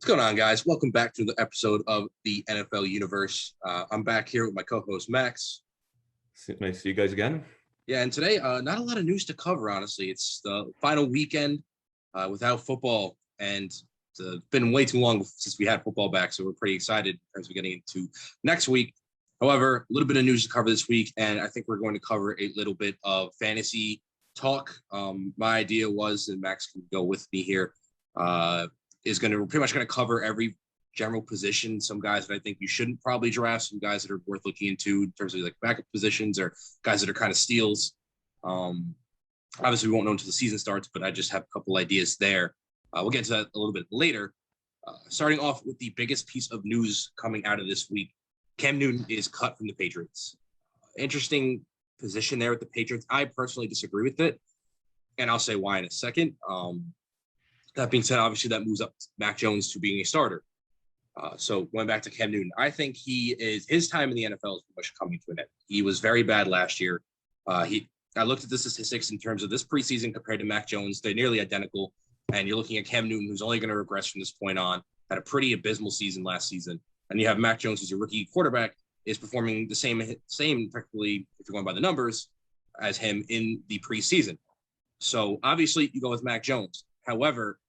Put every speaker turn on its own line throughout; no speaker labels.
What's going on, guys? Welcome back to the episode of the NFL Universe. I'm back here with my co-host Max.
Nice to see you guys again.
Yeah, and today, not a lot of news to cover. Honestly, it's the final weekend without football, and it's been way too long since we had football back. So we're pretty excited in terms of getting into next week. However, a little bit of news to cover this week, and I think we're going to cover a little bit of fantasy talk. My idea was, and Max can go with me here. Is going to pretty much going to cover every general position. Some guys that I think you shouldn't probably draft, some guys that are worth looking into in terms of like backup positions or guys that are kind of steals. Obviously, we won't know until the season starts, but I just have a couple ideas there. We'll get to that a little bit later. Starting off with the biggest piece of news coming out of this week, Cam Newton is cut from the Patriots. Interesting position there with the Patriots. I personally disagree with it, and I'll say why in a second. That being said, obviously that moves up Mac Jones to being a starter. So going back to Cam Newton, I think his time in the NFL is pretty much coming to an end. He was very bad last year. I looked at the statistics in terms of this preseason compared to Mac Jones. They're nearly identical. And you're looking at Cam Newton, who's only going to regress from this point on, had a pretty abysmal season last season. And you have Mac Jones, who's a rookie quarterback, is performing the same technically, if you're going by the numbers, as him in the preseason. So obviously you go with Mac Jones. However,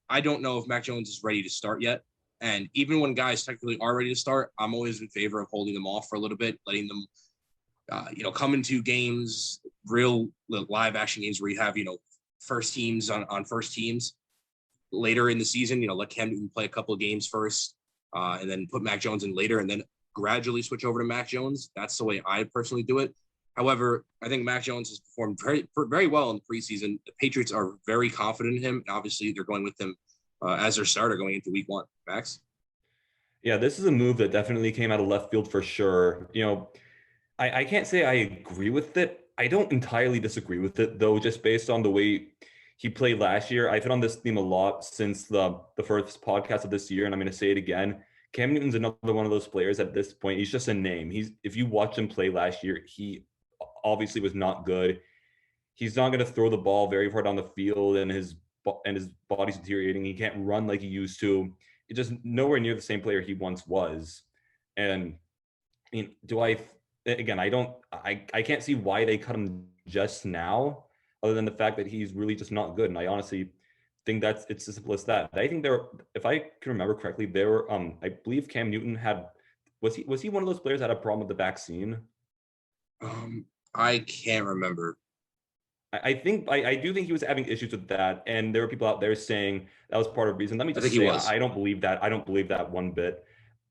I don't know if Mac Jones is ready to start yet. And even when guys technically are ready to start, I'm always in favor of holding them off for a little bit, letting them, come into games, real live action games where you have, first teams on first teams later in the season, let Cam Newton play a couple of games first and then put Mac Jones in later and then gradually switch over to Mac Jones. That's the way I personally do it. However, I think Mac Jones has performed very well in the preseason. The Patriots are very confident in him, and obviously they're going with him as their starter going into week one. Max?
Yeah, this is a move that definitely came out of left field for sure. I can't say I agree with it. I don't entirely disagree with it, though, just based on the way he played last year. I've hit on this theme a lot since the first podcast of this year, and I'm going to say it again. Cam Newton's another one of those players at this point. He's just a name. If you watch him play last year, he obviously was not good. He's not going to throw the ball very far down the field, and his body's deteriorating. He can't run like he used to. It's just nowhere near the same player he once was. And I mean, I can't see why they cut him just now, other than the fact that he's really just not good. And I honestly think it's as simple as that. I think if I can remember correctly, I believe Cam Newton was he one of those players that had a problem with the vaccine?
I can't remember.
I do think he was having issues with that, and there were people out there saying that was part of the reason. Let me just say, I don't believe that. I don't believe that one bit.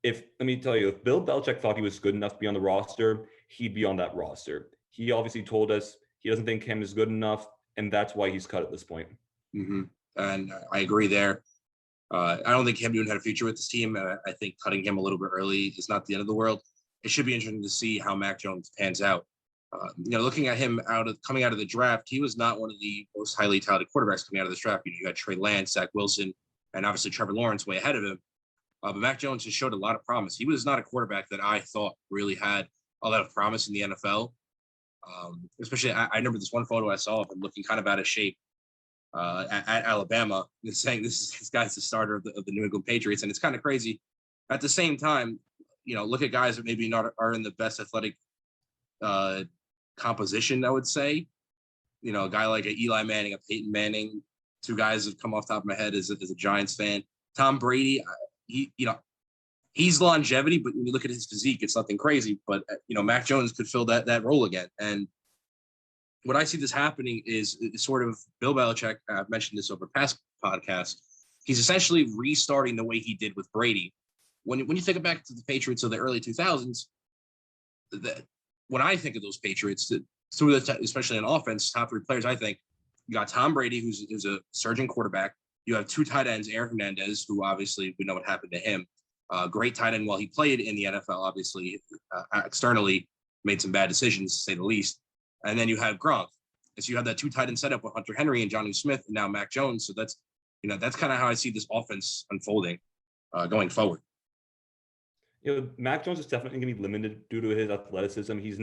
Let me tell you, if Bill Belichick thought he was good enough to be on the roster, he'd be on that roster. He obviously told us he doesn't think Cam is good enough, and that's why he's cut at this point.
Mm-hmm. And I agree there. I don't think Cam Newton had a future with this team. I think cutting him a little bit early is not the end of the world. It should be interesting to see how Mac Jones pans out. Looking at him coming out of the draft, he was not one of the most highly touted quarterbacks coming out of this draft. You had Trey Lance, Zach Wilson, and obviously Trevor Lawrence way ahead of him. But Mac Jones has showed a lot of promise. He was not a quarterback that I thought really had a lot of promise in the NFL. Especially, I remember this one photo I saw of him looking kind of out of shape at Alabama, and saying this guy's the starter of the New England Patriots, and it's kind of crazy. At the same time, look at guys that maybe not are in the best athletic composition, I would say. A guy like a Eli Manning, a Peyton Manning, two guys that come off the top of my head as a Giants fan. Tom Brady, he's longevity, but when you look at his physique, it's nothing crazy. But Mac Jones could fill that role again. And what I see this happening is sort of Bill Belichick. I've mentioned this over past podcasts. He's essentially restarting the way he did with Brady. When you think back to the Patriots of the early 2000s, when I think of those Patriots, especially in offense, top three players, I think you got Tom Brady, who's a surging quarterback. You have two tight ends, Aaron Hernandez, who obviously we know what happened to him. Great tight end while he played in the NFL, obviously externally made some bad decisions, to say the least. And then you have Gronk. And so you have that two tight end setup with Hunter Henry and Jonnu Smith and now Mac Jones. So that's kind of how I see this offense unfolding going forward.
Mac Jones is definitely going to be limited due to his athleticism. He's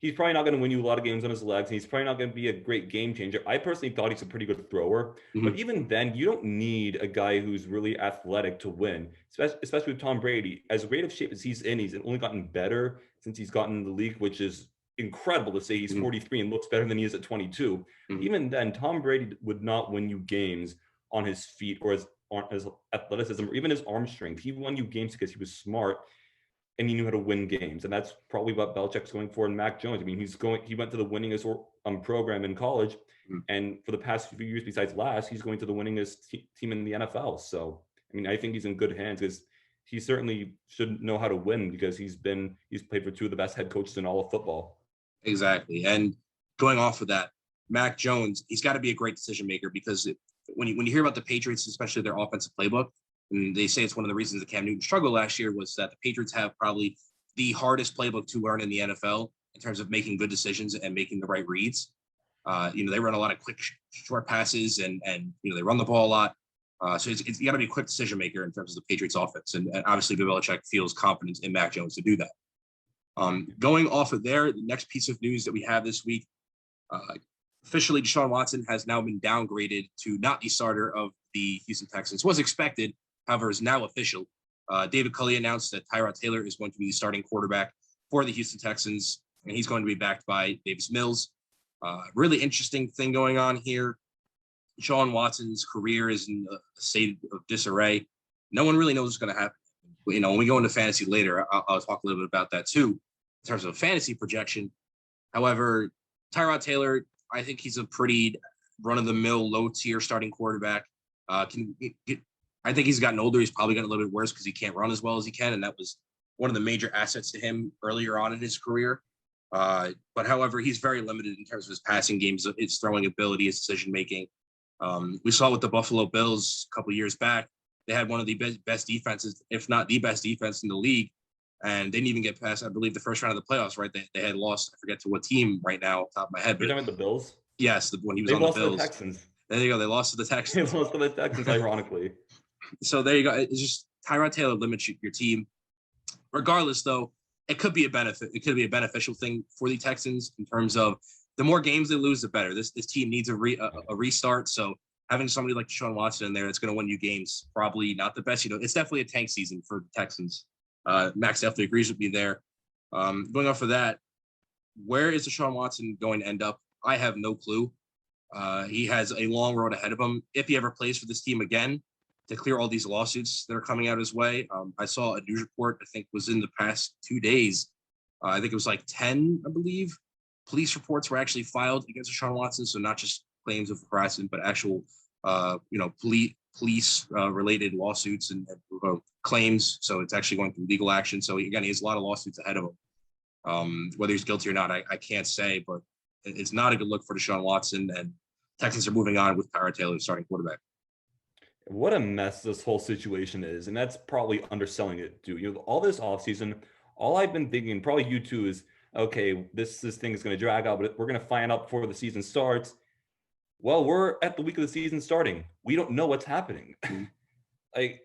he's probably not going to win you a lot of games on his legs, and he's probably not going to be a great game changer. I personally thought he's a pretty good thrower, but
Mhm.
even then, you don't need a guy who's really athletic to win, especially with Tom Brady. As great of shape as he's in, he's only gotten better since he's gotten in the league, which is incredible to say. He's
Mhm.
43 and looks better than he is at 22.
Mhm.
Even then, Tom Brady would not win you games on his feet or his athleticism or even his arm strength. He won you games because he was smart and he knew how to win games. And that's probably what Belichick's going for in Mac Jones. I mean, he went to the winningest program in college.
Mhm.
And for the past few years, besides last, he's going to the winningest team in the NFL. So, I mean, I think he's in good hands because he certainly should know how to win because he's played for two of the best head coaches in all of football.
Exactly. And going off of that, Mac Jones, he's got to be a great decision maker because when you hear about the Patriots, especially their offensive playbook, and they say it's one of the reasons that Cam Newton struggled last year was that the Patriots have probably the hardest playbook to learn in the NFL in terms of making good decisions and making the right reads. They run a lot of quick, short passes, and they run the ball a lot. So you got to be a quick decision maker in terms of the Patriots offense, and obviously Bill Belichick feels confidence in Mac Jones to do that. Going off of there, the next piece of news that we have this week, uh, officially Deshaun Watson has now been downgraded to not the starter of the Houston Texans. Was expected, however, is now official. David Culley announced that Tyrod Taylor is going to be the starting quarterback for the Houston Texans, and he's going to be backed by Davis Mills. Really interesting thing going on here. Deshaun Watson's career is in a state of disarray. No one really knows what's going to happen. When we go into fantasy later, I'll talk a little bit about that too, in terms of fantasy projection. However, Tyrod Taylor, I think he's a pretty run-of-the-mill, low-tier starting quarterback. I think he's gotten older. He's probably gotten a little bit worse because he can't run as well as he can, and that was one of the major assets to him earlier on in his career. But however, he's very limited in terms of his passing games, his throwing ability, his decision making. We saw with the Buffalo Bills a couple of years back, they had one of the best defenses, if not the best defense in the league, and they didn't even get past, I believe, the first round of the playoffs. Right? They had lost. I forget to what team right now, off the top of my head.
You're
But
talking about the Bills?
yes, when he was
They
on the
lost to the
Bills,
Texans.
there you go. They lost to the
They
Texans.
lost to the Texans, ironically.
So there you go. It's just Tyrod Taylor limits your team. Regardless, though, it could be a benefit. It could be a beneficial thing for the Texans in terms of the more games they lose, the better. This team needs a restart. So having somebody like Deshaun Watson in there that's going to win you games, probably not the best. It's definitely a tank season for the Texans. Max definitely agrees with me there. Going off of that, where is Deshaun Watson going to end up? I have no clue. He has a long road ahead of him if he ever plays for this team again to clear all these lawsuits that are coming out his way. I saw a news report, I think was in the past 2 days. I think it was like 10, I believe. Police reports were actually filed against Deshaun Watson. So not just claims of harassment, but actual, police related lawsuits and claims. So it's actually going through legal action. So again, he has a lot of lawsuits ahead of him. Whether he's guilty or not, I can't say, but it's not a good look for Deshaun Watson. And Texans are moving on with Tyrod Taylor starting quarterback.
What a mess this whole situation is. And that's probably underselling it, dude. All this offseason, all I've been thinking, probably you too, is okay, this thing is going to drag out, but we're going to find out before the season starts. Well, we're at the week of the season starting. We don't know what's happening. Like,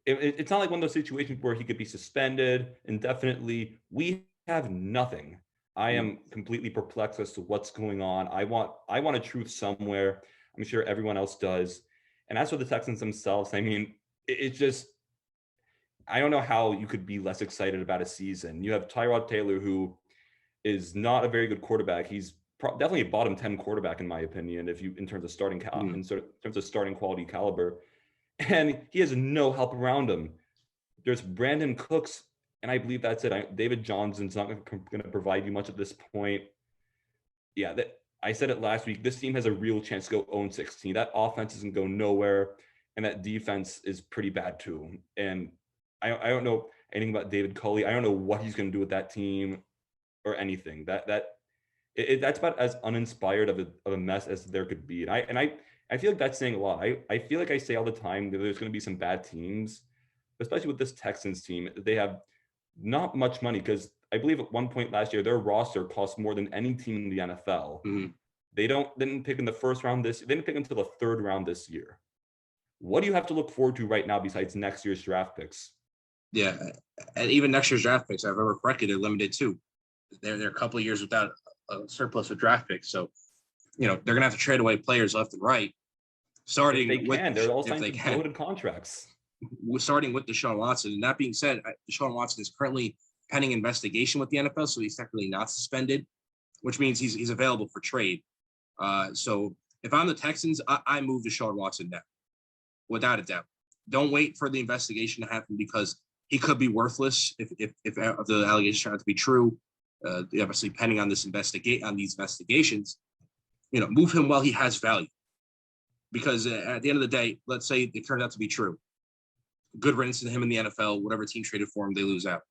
it's not like one of those situations where he could be suspended indefinitely. We have nothing. I am completely perplexed as to what's going on. I want a truth somewhere. I'm sure everyone else does. And as for the Texans themselves, I mean, it's just, I don't know how you could be less excited about a season. You have Tyrod Taylor, who is not a very good quarterback. He's definitely a bottom 10 quarterback, in my opinion, in terms of in terms of starting quality caliber. And he has no help around him. There's Brandon Cooks, and I believe that's it. David Johnson's not going to provide you much at this point. Yeah, I said it last week. This team has a real chance to go 0-16. That offense isn't go nowhere, and that defense is pretty bad too. And I don't know anything about David Culley. I don't know what he's going to do with that team or anything. That's about as uninspired of a mess as there could be. And I feel like that's saying a lot. I feel like I say all the time that there's going to be some bad teams, especially with this Texans team. They have not much money because I believe at one point last year their roster cost more than any team in the NFL.
Mm-hmm.
They didn't pick in the first round they didn't pick until the third round this year. What do you have to look forward to right now besides next year's draft picks?
Yeah, and even next year's draft picks, if I remember correctly, they're limited too. they're a couple of years without a surplus of draft picks. So, they're going to have to trade away players left and right,
If they can, they're all
if
signed
they
to
can,
bloated contracts.
starting with Deshaun Watson. And that being said, Deshaun Watson is currently pending investigation with the NFL, so he's technically not suspended, which means he's available for trade. So if I'm the Texans, I move Deshaun Watson now, without a doubt. Don't wait for the investigation to happen because he could be worthless if the allegations turn out to be true. Obviously, pending on these investigations, move him while he has value. Because at the end of the day, let's say it turns out to be true. Good riddance to him in the NFL. Whatever team traded for him, they lose out.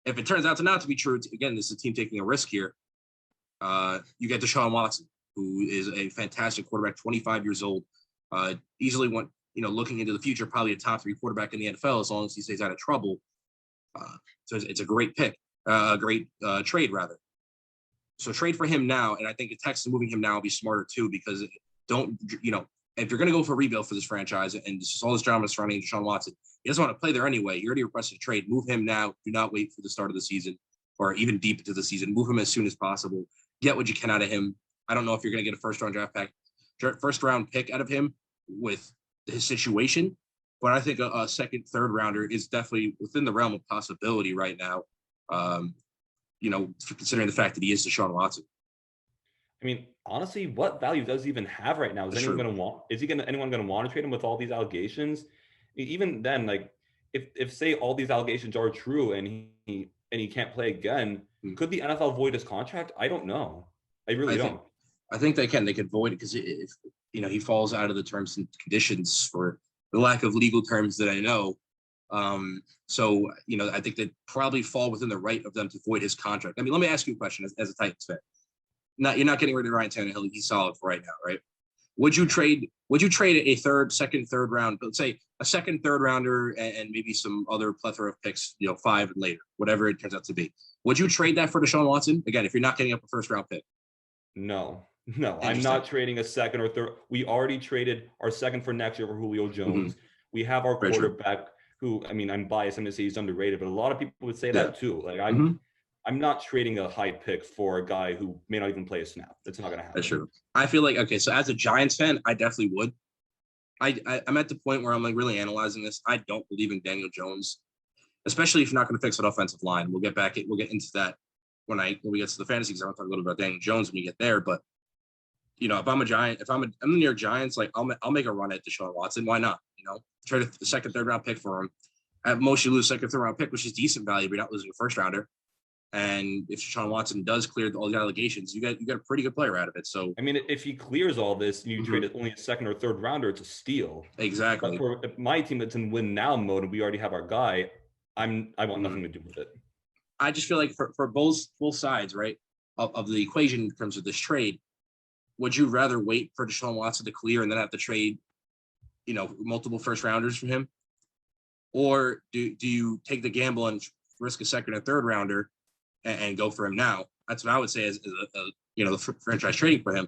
If it turns out to not to be true, again, this is a team taking a risk here. You get Deshaun Watson, who is a fantastic quarterback, 25 years old, easily went, looking into the future, probably a top 3 quarterback in the NFL as long as he stays out of trouble. So it's a great pick, a great trade rather. So trade for him now, and I think the Texans moving him now will be smarter too, because if you're going to go for a rebuild for this franchise and just all this drama surrounding Deshaun Watson, he doesn't want to play there anyway. You already requested a trade. Move him now. Do not wait for the start of the season or even deep into the season. Move him as soon as possible. Get what you can out of him. I don't know if you're going to get a first round pick out of him with his situation, but I think a second, third rounder is definitely within the realm of possibility right now. Considering the fact that he is Deshaun Watson.
I mean, honestly, what value does he even have right now? Is anyone going to want to trade him with all these allegations? Even then, like if say all these allegations are true and he can't play again, could the NFL void his contract? I don't know. I really don't.
I think they can. They could void it because if he falls out of the terms and conditions for the lack of legal terms that I know. I think they probably fall within the right of them to void his contract. I mean, let me ask you a question as a Titans fan. You're not getting rid of Ryan Tannehill. He's solid for right now, right? Would you trade a second, third round, let's say a second, third rounder and maybe some other plethora of picks, 5 and later, whatever it turns out to be. Would you trade that for Deshaun Watson? Again, if you're not getting up a first round pick.
No, I'm not trading a second or third. We already traded our second for next year for Julio Jones. Mm-hmm. We have our quarterback who, I mean, I'm biased. I'm going to say he's underrated, but a lot of people would say that too. Like I'm not trading a high pick for a guy who may not even play a snap. That's not going to happen.
That's true. I feel like, okay, so as a Giants fan, I definitely would. I'm at the point where I'm like really analyzing this. I don't believe in Daniel Jones, especially if you're not going to fix an offensive line. We'll get into that when we get to the fantasy, because I want to talk a little bit about Daniel Jones when we get there. But if I'm a Giant, I'm the New York Giants, like I'll make a run at Deshaun Watson. Why not? Trade a second, third round pick for him. At most, you lose second, third round pick, which is decent value, but you're not losing a first rounder. And if Deshaun Watson does clear all the allegations, you got a pretty good player out of it. So
I mean, if he clears all this and you trade only a second or third rounder, it's a steal.
Exactly.
But for my team that's in win now mode and we already have our guy, I want nothing to do with it.
I just feel like for both sides, right, of the equation in terms of this trade, would you rather wait for Deshaun Watson to clear and then have to trade, multiple first rounders for him? Or do you take the gamble and risk a second or third rounder and go for him now? That's what I would say as the franchise trading for him.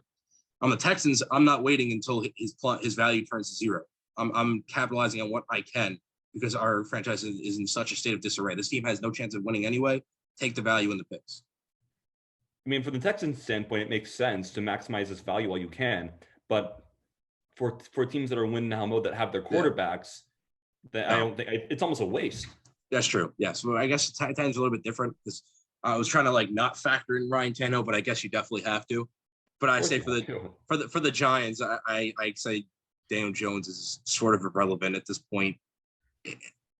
On the Texans, I'm not waiting until his value turns to zero. I'm capitalizing on what I can because our franchise is in such a state of disarray. This team has no chance of winning anyway. Take the value in the picks.
I mean, from the Texans' standpoint, it makes sense to maximize this value while you can. But for teams that are win now mode that have their quarterbacks, I don't think it's almost a waste. That's
true. Yeah. So I guess Titans are a little bit different because I was trying to not factor in Ryan Tannehill, but I guess you definitely have to. But I say for the Giants, I say Daniel Jones is sort of irrelevant at this point.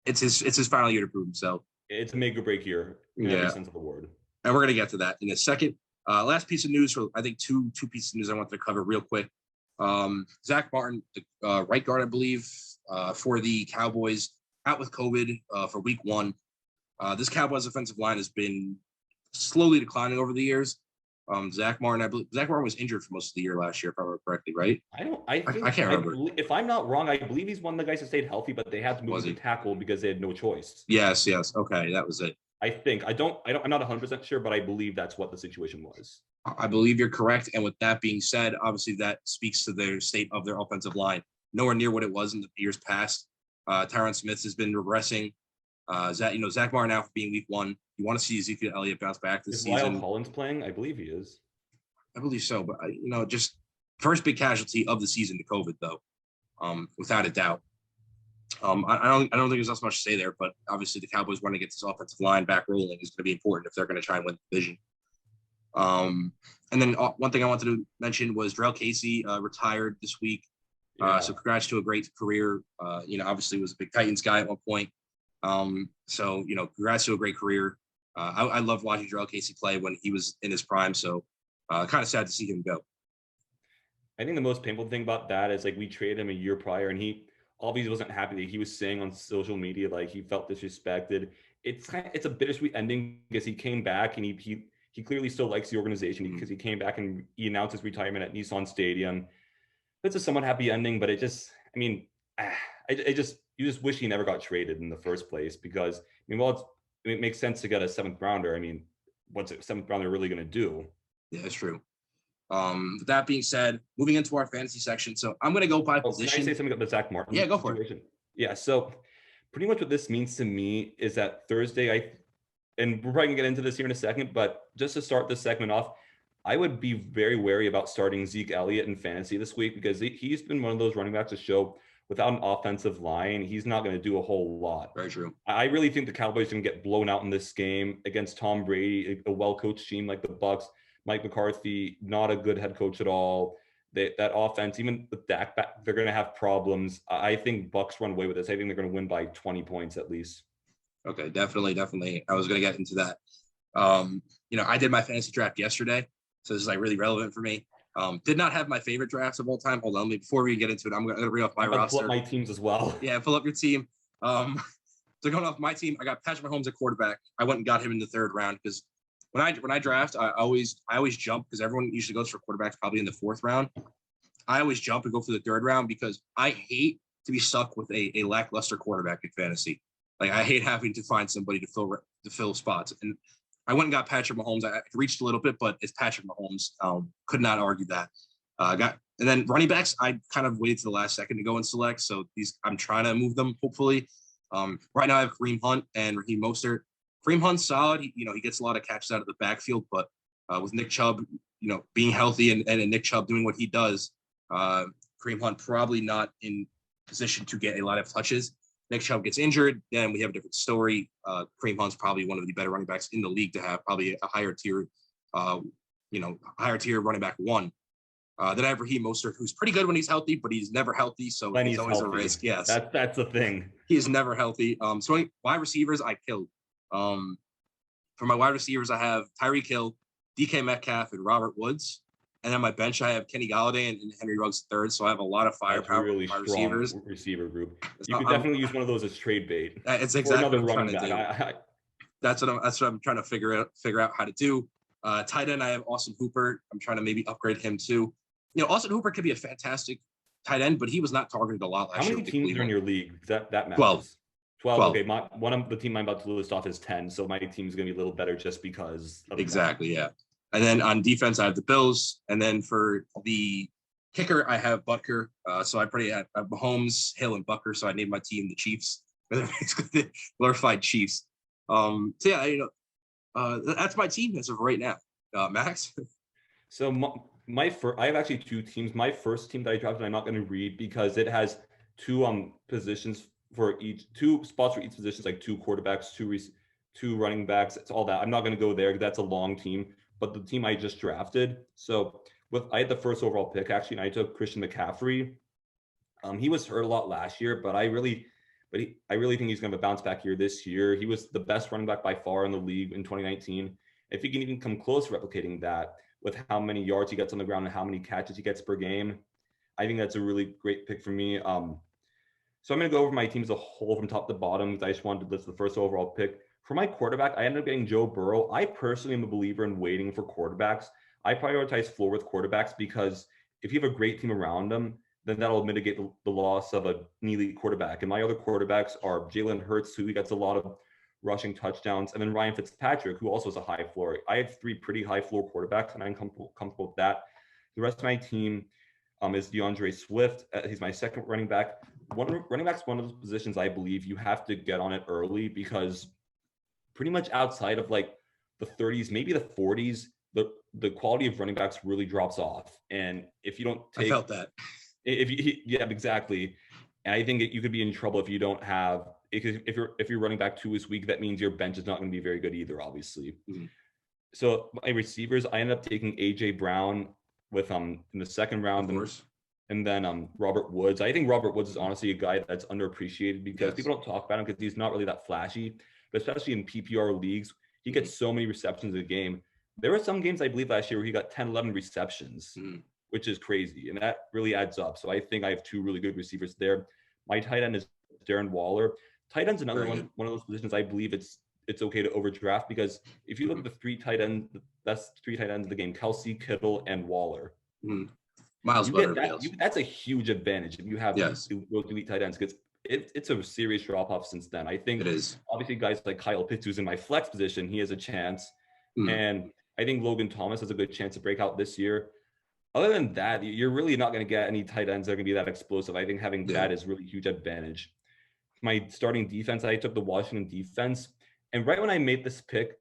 It's his final year to prove himself.
It's a make or break year in every sense of the word.
And we're gonna get to that in a second. Last piece of news, for I think two pieces of news I wanted to cover real quick. Zach Martin, the right guard, I believe, for the Cowboys, out with COVID for week 1. This Cowboys offensive line has been slowly declining over the years. Zach Martin was injured for most of the year last year, if I remember correctly, right?
I can't remember. If I'm not wrong, I believe he's one of the guys that stayed healthy, but they had to move to tackle because they had no choice.
Yes. Okay, that was it.
I think I'm not 100% sure, but I believe that's what the situation was.
I believe you're correct. And with that being said, obviously that speaks to their state of their offensive line. Nowhere near what it was in the years past. Tyron Smith has been regressing. Zach Martin out for being week 1. You want to see Ezekiel Elliott bounce back this
Is
season.
Lyle Collins playing? I believe he is.
I believe so, but just first big casualty of the season to COVID, though, without a doubt. I don't think there's not much to say there, but obviously the Cowboys want to get this offensive line back rolling is going to be important if they're going to try and win the division. And then one thing I wanted to mention was Drell Casey retired this week. So congrats to a great career. Obviously was a big Titans guy at one point. So congrats to a great career. I loved watching Drell Casey play when he was in his prime. So kind of sad to see him go.
I think the most painful thing about that is like we traded him a year prior, and he obviously wasn't happy that he was saying on social media like he felt disrespected. It's a bittersweet ending because he came back and he clearly still likes the organization because he came back and he announced his retirement at Nissan Stadium. It's a somewhat happy ending, but you just wish he never got traded in the first place because it makes sense to get a 7th rounder. I mean, what's a 7th rounder really going to do?
Yeah, that's true. With that being said, moving into our fantasy section. So I'm going to go by position.
Can I say something about the Zach Martin?
Yeah, go for it.
Yeah. So pretty much what this means to me is that Thursday, and we're probably gonna get into this here in a second, but just to start this segment off, I would be very wary about starting Zeke Elliott in fantasy this week because he's been one of those running backs to show without an offensive line, he's not going to do a whole lot.
Very true.
I really think the Cowboys are going to get blown out in this game against Tom Brady, a well-coached team like the Bucs. Mike McCarthy, not a good head coach at all. That offense, even with Dak back, they're going to have problems. I think Bucs run away with this. I think they're going to win by 20 points at least.
Okay, definitely. I was going to get into that. I did my fantasy draft yesterday, so this is like really relevant for me. Did not have my favorite drafts of all time. Hold on, before we get into it, I'm going to read off my roster.
Pull up my teams as well.
Yeah, pull up your team. So going off my team, I got Patrick Mahomes at quarterback. I went and got him in the 3rd round because when I draft, I always jump because everyone usually goes for quarterbacks probably in the 4th round. I always jump and go for the 3rd round because I hate to be stuck with a lackluster quarterback in fantasy. Like I hate having to find somebody to fill spots. And I went and got Patrick Mahomes. I reached a little bit, but it's Patrick Mahomes. Could not argue that. And then running backs, I kind of waited to the last second to go and select. So I'm trying to move them hopefully. Right now I have Kareem Hunt and Raheem Mostert. Kareem Hunt's solid. He gets a lot of catches out of the backfield, but with Nick Chubb, being healthy and Nick Chubb doing what he does, Kareem Hunt probably not in position to get a lot of touches. Nick Chubb gets injured, then we have a different story. Kareem Hunt's probably one of the better running backs in the league to have probably a higher tier running back 1. Then I have Raheem Mostert, who's pretty good when he's healthy, but he's never healthy, so
when
he's always
healthy.
A risk. Yes,
that's the thing.
He is never healthy. So wide receivers, I killed. For my wide receivers, I have Tyreek Hill, DK Metcalf, and Robert Woods. And then my bench, I have Kenny Galladay and Henry Ruggs III. So I have a lot of firepower.
Really
for my
strong
receivers.
Receiver group. You could definitely use one of those as trade bait.
It's exactly what I'm trying to do. That's what I'm trying to figure out how to do. Tight end, I have Austin Hooper. I'm trying to maybe upgrade him too. Austin Hooper could be a fantastic tight end, but he was not targeted a lot last year.
How many teams are in your league? That matters.
12.
12. Okay, one of the team I'm about to list off is 10, so my team's gonna be a little better just because of
exactly that. Yeah. And then on defense, I have the Bills, and then for the kicker, I have Butker. So I pretty have Mahomes, Hill, and Butker. So I named my team the Chiefs. They're basically the glorified Chiefs. So yeah, that's my team as of right now. Max.
So I have actually 2 teams. My first team that I drafted, I'm not going to read because it has 2 positions for each, 2 spots for each position, like 2 quarterbacks, 2 running backs. It's all that. I'm not going to go there. That's a long team. But the team I just drafted. So I had the first overall pick actually, and I took Christian McCaffrey. He was hurt a lot last year, but I really think he's going to bounce back here this year. He was the best running back by far in the league in 2019. If he can even come close to replicating that with how many yards he gets on the ground and how many catches he gets per game, I think that's a really great pick for me. So I'm going to go over my team as a whole from top to bottom. I just wanted to list the first overall pick. For my quarterback, I ended up getting Joe Burrow. I personally am a believer in waiting for quarterbacks. I prioritize floor with quarterbacks because if you have a great team around them, then that'll mitigate the loss of an elite quarterback. And my other quarterbacks are Jalen Hurts, who gets a lot of rushing touchdowns, and then Ryan Fitzpatrick, who also has a high floor. I have 3 pretty high floor quarterbacks, and I'm comfortable with that. The rest of my team is DeAndre Swift. He's my second running back. running back's one of those positions I believe you have to get on it early, because pretty much outside of like the 30s, maybe the 40s, the quality of running backs really drops off. And if you don't take,
I felt that.
if you, yeah, exactly. And I think you could be in trouble if you don't have, if you're running back 2 is weak, that means your bench is not going to be very good either, obviously.
Mm-hmm.
So my receivers, I ended up taking AJ Brown with in the second round, and then Robert Woods. I think Robert Woods is honestly a guy that's underappreciated because people don't talk about him because he's not really that flashy, but especially in PPR leagues, he gets so many receptions a game. There were some games I believe last year where he got 10, 11 receptions, which is crazy, and that really adds up. So I think I have 2 really good receivers there. My tight end is Darren Waller. Tight end's another one of those positions I believe it's okay to overdraft, because if you look at the 3 tight ends, the best 3 tight ends of the game, Kelsey, Kittle, and Waller.
Miles better.
That's a huge advantage if you have those elite tight ends, because it's a serious drop off since then. I think
it is.
Obviously guys like Kyle Pitts, who's in my flex position, he has a chance. And I think Logan Thomas has a good chance to break out this year. Other than that, you're really not going to get any tight ends that are going to be that explosive. I think having that is really huge advantage. My starting defense, I took the Washington defense. And right when I made this pick,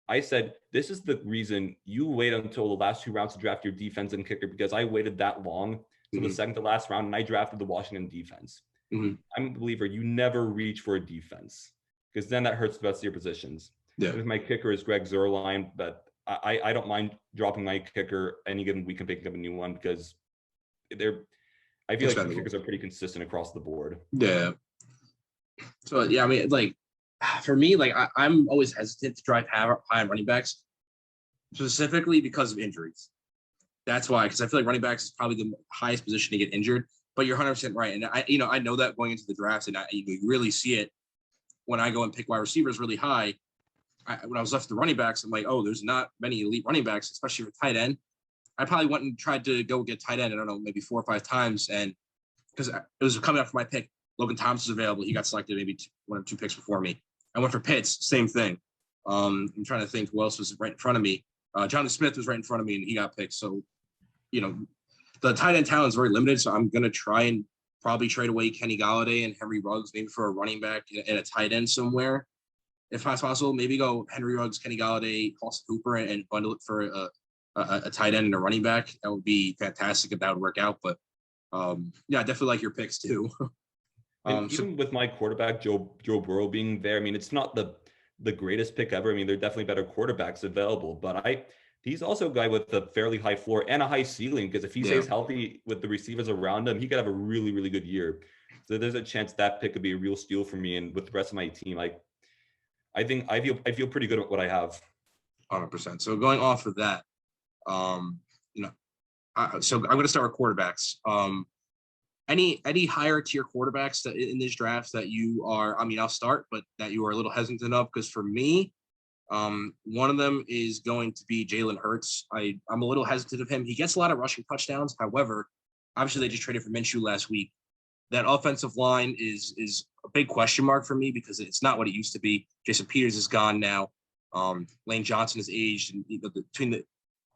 I said, this is the reason you wait until the last 2 rounds to draft your defense and kicker, because I waited that long to the second to last round and I drafted the Washington defense. I'm a believer you never reach for a defense, because then that hurts the rest of your positions. With my kicker is Greg Zuerlein, but I don't mind dropping my kicker any given week and picking up a new one, because I feel like the kickers are pretty consistent across the board.
Yeah. So yeah, I mean, like for me, like I'm always hesitant to drive high on running backs, specifically because of injuries. That's why, because I feel like running backs is probably the highest position to get injured. But you're 100% right, and I know that going into the drafts, and you really see it when I go and pick wide receivers really high. When I was left the running backs, I'm like, oh, there's not many elite running backs, especially for tight end. I probably went and tried to go get tight end, I don't know, maybe 4 or 5 times, and because it was coming up for my pick, Logan Thomas was available. He got selected maybe 1 or 2 picks before me. I went for Pitts, same thing. I'm trying to think who else was right in front of me. Jonnu Smith was right in front of me, and he got picked. So, the tight end talent is very limited. So I'm going to try and probably trade away Kenny Golladay and Henry Ruggs, maybe for a running back and a tight end somewhere, if possible. Maybe go Henry Ruggs, Kenny Golladay, Austin Hooper, and bundle it for a tight end and a running back. That would be fantastic if that would work out. But yeah, I definitely like your picks too.
Even with my quarterback, Joe Burrow being there, I mean, it's not the greatest pick ever. I mean, there are definitely better quarterbacks available, but he's also a guy with a fairly high floor and a high ceiling, because if he stays healthy with the receivers around him, he could have a really, really good year. So there's a chance that pick could be a real steal for me. And with the rest of my team, I think I feel pretty good at what I have.
100%. So going off of that, so I'm going to start with quarterbacks. Any higher tier quarterbacks that in this draft that you are, I'll start, but that you are a little hesitant of? Because for me, one of them is going to be Jalen Hurts. I'm a little hesitant of him. He gets a lot of rushing touchdowns. However, obviously they just traded for Minshew last week. That offensive line is a big question mark for me, because it's not what it used to be. Jason Peters is gone now. Lane Johnson has aged, and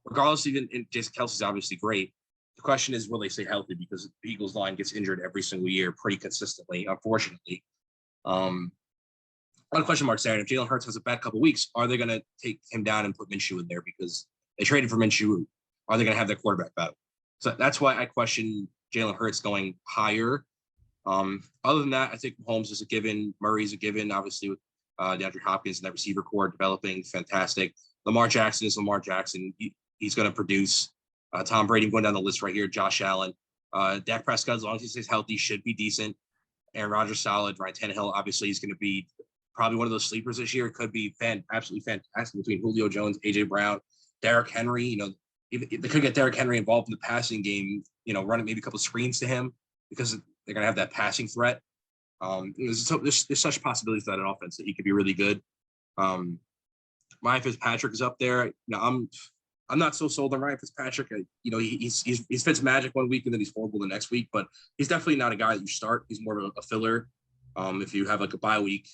regardless, even Jason Kelce's obviously great. The question is, will they stay healthy? Because the Eagles line gets injured every single year pretty consistently, unfortunately. A lot of question marks there. And if Jalen Hurts has a bad couple of weeks, are they going to take him down and put Minshew in there? Because they traded for Minshew. Are they going to have their quarterback battle? So that's why I question Jalen Hurts going higher. Other than that, I think Mahomes is a given. Murray's a given, obviously, with DeAndre Hopkins and that receiver core developing fantastic. Lamar Jackson is Lamar Jackson. He's going to produce. Tom Brady going down the list right here. Josh Allen. Dak Prescott, as long as he stays healthy, should be decent. Aaron Rodgers solid. Ryan Tannehill, obviously, he's going to be probably one of those sleepers this year. It could be absolutely fantastic between Julio Jones, AJ Brown, Derrick Henry. They could get Derrick Henry involved in the passing game, running maybe a couple of screens to him, because they're going to have that passing threat. There's such possibilities that an offense that he could be really good. Ryan Fitzpatrick is up there. I'm not so sold on Ryan Fitzpatrick. He's Fitzmagic one week and then he's horrible the next week, but he's definitely not a guy that you start. He's more of a filler if you have like a bye week.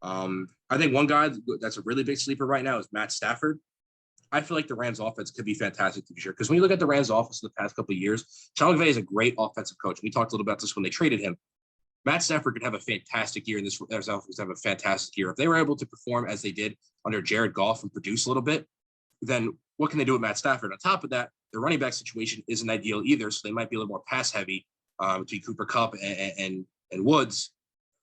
I think one guy that's a really big sleeper right now is Matt Stafford. I feel like the Rams offense could be fantastic to be sure. Because when you look at the Rams offense in the past couple of years, Sean McVay is a great offensive coach. We talked a little about this when they traded him. Matt Stafford could have a fantastic year, and this offense have a fantastic year. If they were able to perform as they did under Jared Goff and produce a little bit, then what can they do with Matt Stafford? On top of that, the running back situation isn't ideal either, so they might be a little more pass heavy between Cooper Kupp and Woods.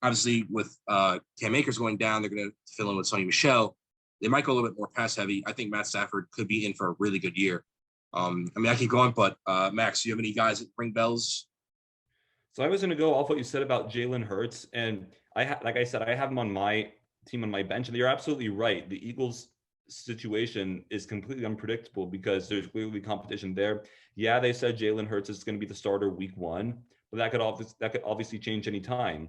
Obviously, with Cam Akers going down, they're going to fill in with Sonny Michel. They might go a little bit more pass heavy. I think Matt Stafford could be in for a really good year. I mean, I keep going, but Max, do you have any guys that ring bells?
So I was going to go off what you said about Jalen Hurts, and like I said, I have him on my team on my bench, and you're absolutely right. The Eagles' situation is completely unpredictable because there's clearly competition there. Yeah, they said Jalen Hurts is going to be the starter week 1, but that could obviously change any time.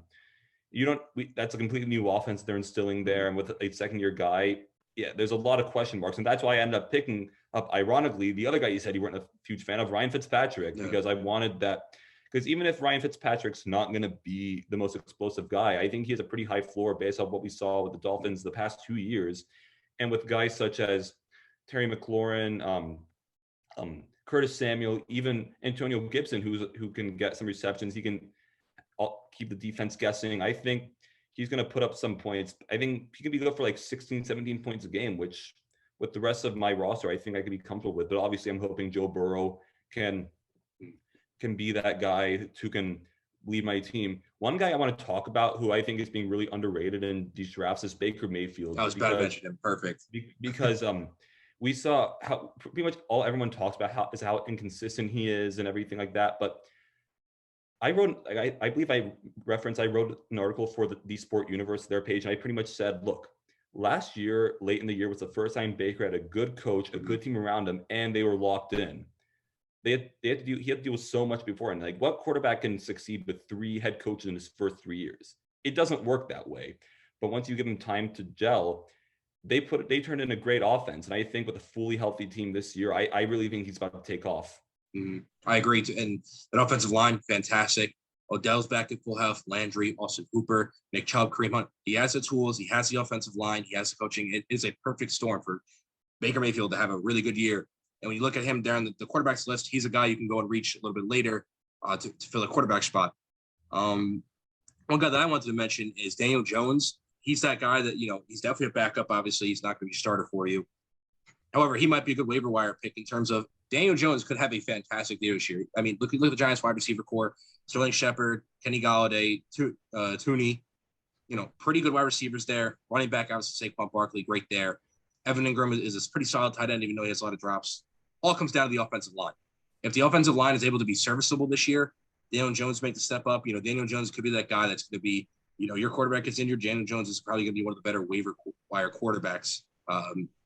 That's a completely new offense they're instilling there, and with a second-year guy, yeah, there's a lot of question marks, and that's why I ended up picking up, ironically, the other guy you said you weren't a huge fan of, Ryan Fitzpatrick, because I wanted that. Because even if Ryan Fitzpatrick's not going to be the most explosive guy, I think he has a pretty high floor based on what we saw with the Dolphins the past 2 years, and with guys such as Terry McLaurin, Curtis Samuel, even Antonio Gibson, who can get some receptions. He can keep the defense guessing. I think he's going to put up some points. I think he could be good for like 16, 17 points a game, which with the rest of my roster, I think I could be comfortable with. But obviously, I'm hoping Joe Burrow can be that guy who can lead my team. One guy I want to talk about who I think is being really underrated in these drafts is Baker Mayfield.
I was about to mention him. Perfect.
Because we saw how pretty much everyone talks about how inconsistent he is and everything like that. But I wrote an article for the Sport Universe, their page, and I pretty much said, look, last year, late in the year, was the first time Baker had a good coach, a good team around him, and they were locked in. He had to deal with so much before. And like, what quarterback can succeed with 3 head coaches in his first 3 years? It doesn't work that way. But once you give him time to gel, they turned in a great offense. And I think with a fully healthy team this year, I really think he's about to take off.
Mm-hmm. I agree. And that offensive line, fantastic. Odell's back at full health. Landry, Austin Hooper, Nick Chubb, Kareem Hunt. He has the tools. He has the offensive line. He has the coaching. It is a perfect storm for Baker Mayfield to have a really good year. And when you look at him down the quarterbacks list, he's a guy you can go and reach a little bit later to fill a quarterback spot. One guy that I wanted to mention is Daniel Jones. He's that guy that, he's definitely a backup. Obviously, he's not going to be a starter for you. However, he might be a good waiver wire pick in terms of Daniel Jones could have a fantastic year this year. I mean, look at the Giants wide receiver core: Sterling Shepard, Kenny Golladay, Tooney. Pretty good wide receivers there. Running back, obviously, Saquon Barkley, great there. Evan Ingram is a pretty solid tight end, even though he has a lot of drops. All comes down to the offensive line. If the offensive line is able to be serviceable this year, Daniel Jones make the step up. Daniel Jones could be that guy that's going to be, your quarterback gets injured. Daniel Jones is probably going to be one of the better waiver wire quarterbacks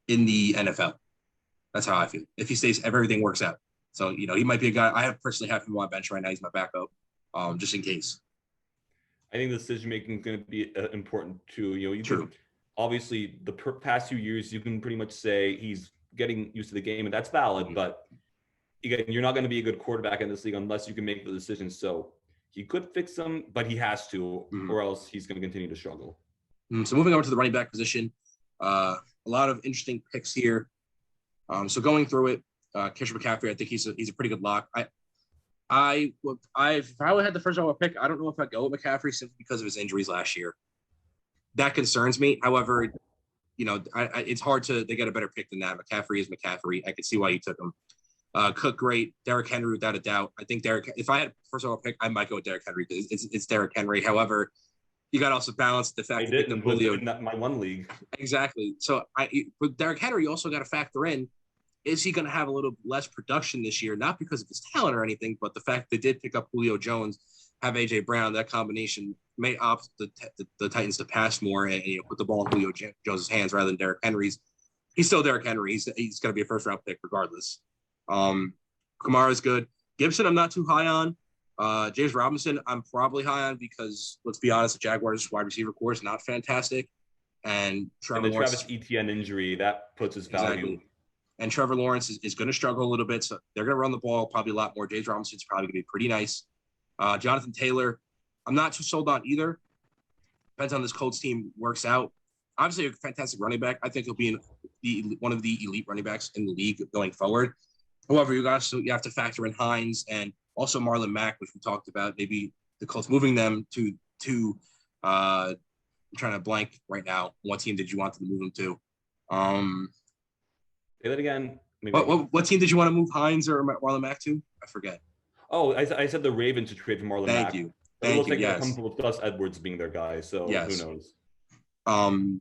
in the NFL. That's how I feel. If everything works out. So, he might be a guy. I personally have him on my bench right now. He's my backup, just in case.
I think the decision-making is going to be important too.
True.
Obviously, the past few years, you can pretty much say he's getting used to the game, and that's valid. Mm-hmm. But again, you're not going to be a good quarterback in this league unless you can make the decisions. So he could fix them, but he has to, or else he's going to continue to struggle.
So moving over to the running back position, a lot of interesting picks here. So going through it, Christian McCaffrey, I think he's a pretty good lock. If I had the first overall pick, I don't know if I'd go with McCaffrey simply because of his injuries last year. That concerns me. However, it's hard to get a better pick than that. McCaffrey is McCaffrey. I can see why you took him. Cook, great. Derrick Henry, without a doubt. I think if I had first overall pick, I might go with Derrick Henry because it's Derrick Henry. However, you got to also balance the fact
that Julio in my one league.
Exactly. So with Derrick Henry, you also got to factor in, is he going to have a little less production this year? Not because of his talent or anything, but the fact they did pick up Julio Jones, have A.J. Brown, that combination may opt the Titans to pass more and put the ball in Julio Jones' hands rather than Derrick Henry's. He's still Derrick Henry. He's going to be a first-round pick regardless. Kamara's good. Gibson, I'm not too high on. James Robinson, I'm probably high on because, let's be honest, the Jaguars' wide receiver core is not fantastic. And
Travis Etienne injury, that puts his value.
Exactly. And Trevor Lawrence is going to struggle a little bit, so they're going to run the ball probably a lot more. James Robinson's probably going to be pretty nice. Jonathan Taylor, I'm not too sold on either. Depends on this Colts team works out. Obviously, a fantastic running back. I think he'll be one of the elite running backs in the league going forward. However, you have to factor in Hines and also Marlon Mack, which we talked about. Maybe the Colts moving them to to I'm trying to blank right now. What team did you want to move him to?
Say that again. Maybe
what team did you want to move Hines or Marlon Mack to? I forget.
Oh, I said the Ravens to trade for Marlon
Thank
Mack.
you.
But it looks like they're coming with Gus Edwards being their guy. So who knows?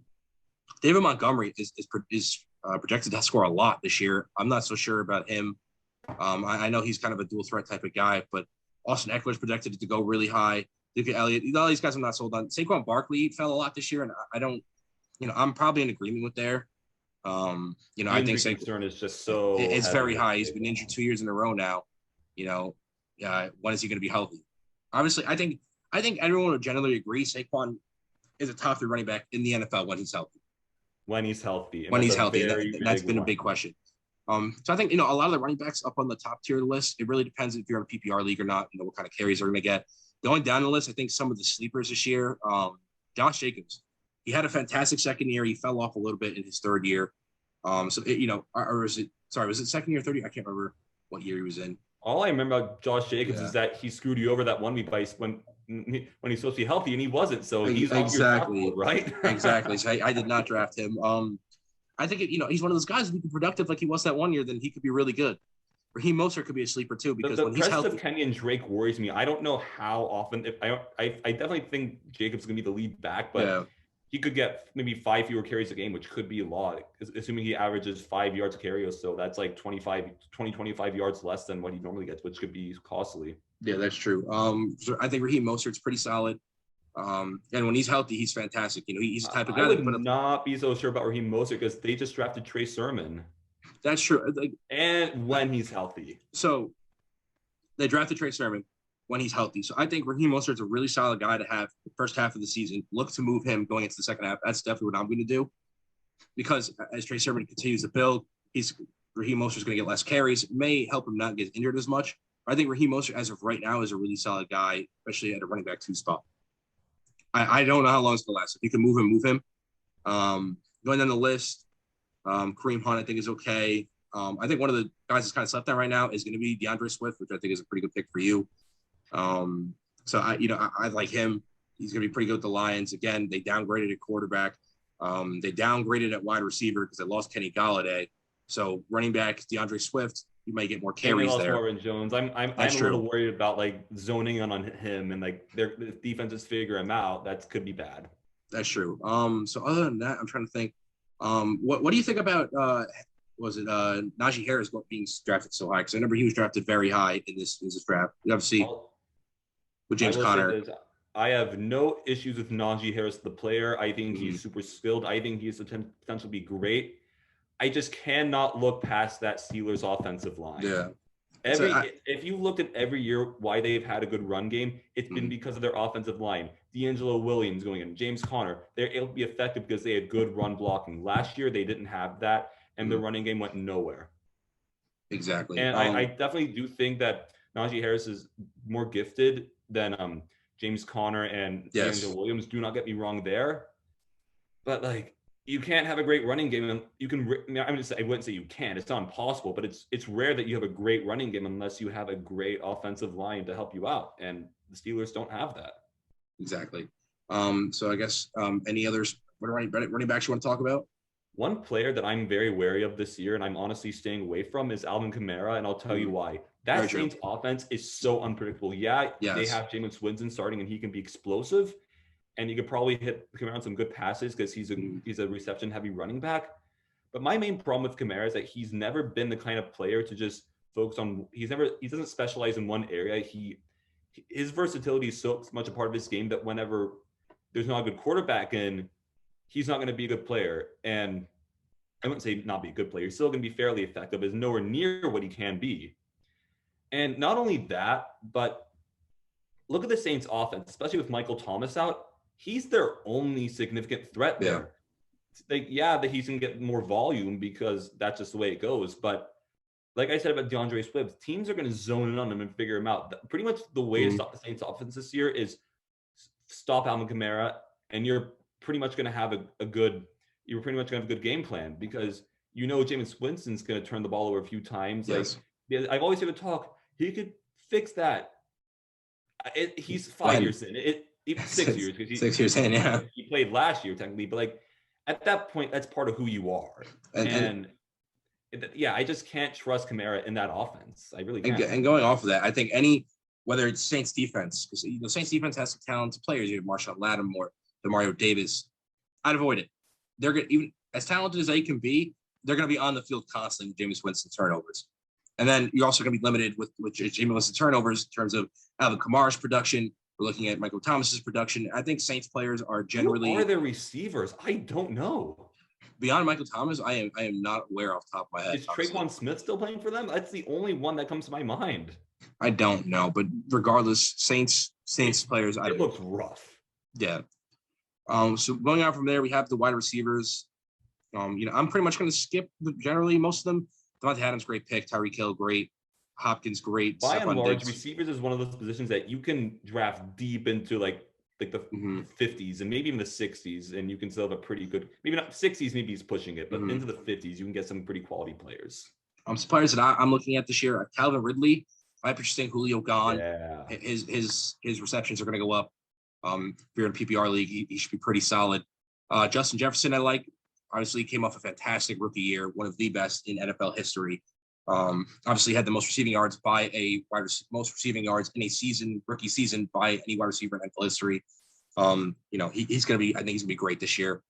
David Montgomery is projected to score a lot this year. I'm not so sure about him. I know he's kind of a dual threat type of guy, but Austin Eckler is projected to go really high. Ezekiel Elliott, all these guys I'm not sold on. Saquon Barkley fell a lot this year, and I don't, I'm probably in agreement with there. I think
concern is just so
it's very high. He's been injured 2 years in a row now. When is he going to be healthy? Obviously, I think everyone would generally agree Saquon is a top 3 running back in the NFL when he's healthy.
When he's healthy.
That's been a big question. So I think, a lot of the running backs up on the top tier of the list, it really depends if you're in a PPR league or not, what kind of carries they're going to get. Going down the list, I think some of the sleepers this year, Josh Jacobs, he had a fantastic second year. He fell off a little bit in his third year. Was it second year, third year? I can't remember what year he was in.
All I remember about Josh Jacobs is that he screwed you over that one week by when he's supposed to be healthy and he wasn't. So he's
exactly
off your right.
Exactly. So I did not draft him. I think he's one of those guys who can be productive like he was that one year. Then he could be really good. Raheem Mostert could be a sleeper too because
the
when he's healthy.
The presence of Kenyon Drake worries me. I don't know how often. I definitely think Jacobs is gonna be the lead back, but he could get maybe 5 fewer carries a game, which could be a lot, assuming he averages 5 yards a carry. So that's like 25 yards less than what he normally gets, which could be costly.
Yeah, that's true. So I think Raheem Mostert's pretty solid. And when he's healthy, he's fantastic. He's the type of guy.
I would not be so sure about Raheem Mostert because they just drafted Trey Sermon.
That's true.
And when he's healthy.
So they drafted Trey Sermon when he's healthy. So I think Raheem Mostert's a really solid guy to have the first half of the season. Look to move him going into the second half. That's definitely what I'm going to do. Because as Trey Sermon continues to build, Raheem Mostert's going to get less carries. It may help him not get injured as much. But I think Raheem Mostert, as of right now, is a really solid guy, especially at a running back 2 spot. I don't know how long it's going to last. If you can move him. Going down the list, Kareem Hunt, I think, is okay. I think one of the guys that's kind of slept on right now is going to be DeAndre Swift, which I think is a pretty good pick for you. So I like him. He's going to be pretty good with the Lions. Again, they downgraded at quarterback. They downgraded at wide receiver because they lost Kenny Golladay. So running back DeAndre Swift, you might get more carries there.
Marvin Jones. I'm a little worried about like zoning on him and like their defenses figure him out. That could be bad.
That's true. So other than that, I'm trying to think. What do you think about Najee Harris being drafted so high? Because I remember he was drafted very high in this draft. You obviously with James Conner.
I have no issues with Najee Harris, the player. I think he's super skilled. I think he has the potential to be great. I just cannot look past that Steelers offensive line.
Yeah.
If you looked at every year why they've had a good run game, it's been because of their offensive line. D'Angelo Williams going in, James Conner. They're able to be effective because they had good run blocking. Last year, they didn't have that, and the running game went nowhere.
Exactly.
And I definitely do think that Najee Harris is more gifted than James Conner and D'Angelo Williams. Do not get me wrong there. But, like, you can't have a great running game. And you can. I wouldn't say you can't. It's not impossible, but it's rare that you have a great running game unless you have a great offensive line to help you out. And the Steelers don't have that.
Exactly. So I guess any others running backs you want to talk about?
One player that I'm very wary of this year, and I'm honestly staying away from, is Alvin Kamara, and I'll tell you why. That Saints offense is so unpredictable. They have Jameis Winston starting, and he can be explosive. And you could probably hit Kamara on some good passes because he's a reception-heavy running back. But my main problem with Kamara is that he's never been the kind of player to just focus on. He doesn't specialize in one area. His versatility is so much a part of his game that whenever there's not a good quarterback in, he's not going to be a good player. And I wouldn't say not be a good player. He's still going to be fairly effective. Is nowhere near what he can be. And not only that, but look at the Saints offense, especially with Michael Thomas out. He's their only significant threat there. That he's going to get more volume because that's just the way it goes. But like I said about DeAndre Swift, teams are going to zone in on him and figure him out. Pretty much the way to stop the Saints offense this year is stop Alvin Kamara, and you're pretty much going to have a good game plan because Jameis Winston's going to turn the ball over a few times.
Yes.
Like I've always heard talk. He could fix that. He's 5 years in. 6 years because
6 years in, yeah.
he played last year technically, but like at that point, that's part of who you are. And yeah, I just can't trust Kamara in that offense. I really can't.
And going off of that, I think whether it's Saints defense, because Saints defense has some talented players. You have Marshawn Lattimore, Demario Davis. I'd avoid it. They're gonna, even as talented as they can be, they're going to be on the field constantly with Jameis Winston turnovers. And then you're also going to be limited with Jameis Winston turnovers in terms of Alvin Kamara's production. We're looking at Michael Thomas's production. I think Saints players are generally.
Who are their receivers? I don't know.
Beyond Michael Thomas, I am not aware off the top of my head.
Is Tre'Quan Smith still playing for them? That's the only one that comes to my mind.
I don't know, but regardless, Saints players.
It looks rough.
Yeah. So going out from there, we have the wide receivers. I'm pretty much going to skip generally most of them. Devontae Adams, great pick. Tyreek Hill, great. Hopkins, great.
By and large, receivers is one of those positions that you can draft deep into like the 50s and maybe even the 60s, and you can still have a pretty good, maybe not 60s, maybe he's pushing it, but into the 50s, you can get some pretty quality players.
Some players that I'm looking at this year, Calvin Ridley. I'm interested. Julio gone.
Yeah.
His receptions are going to go up. If you're in a PPR league, he should be pretty solid. Justin Jefferson, I like. Obviously, came off a fantastic rookie year, one of the best in NFL history. Obviously, had the most receiving yards most receiving yards in a rookie season by any wide receiver in NFL history. He's going to be. I think he's going to be great this year.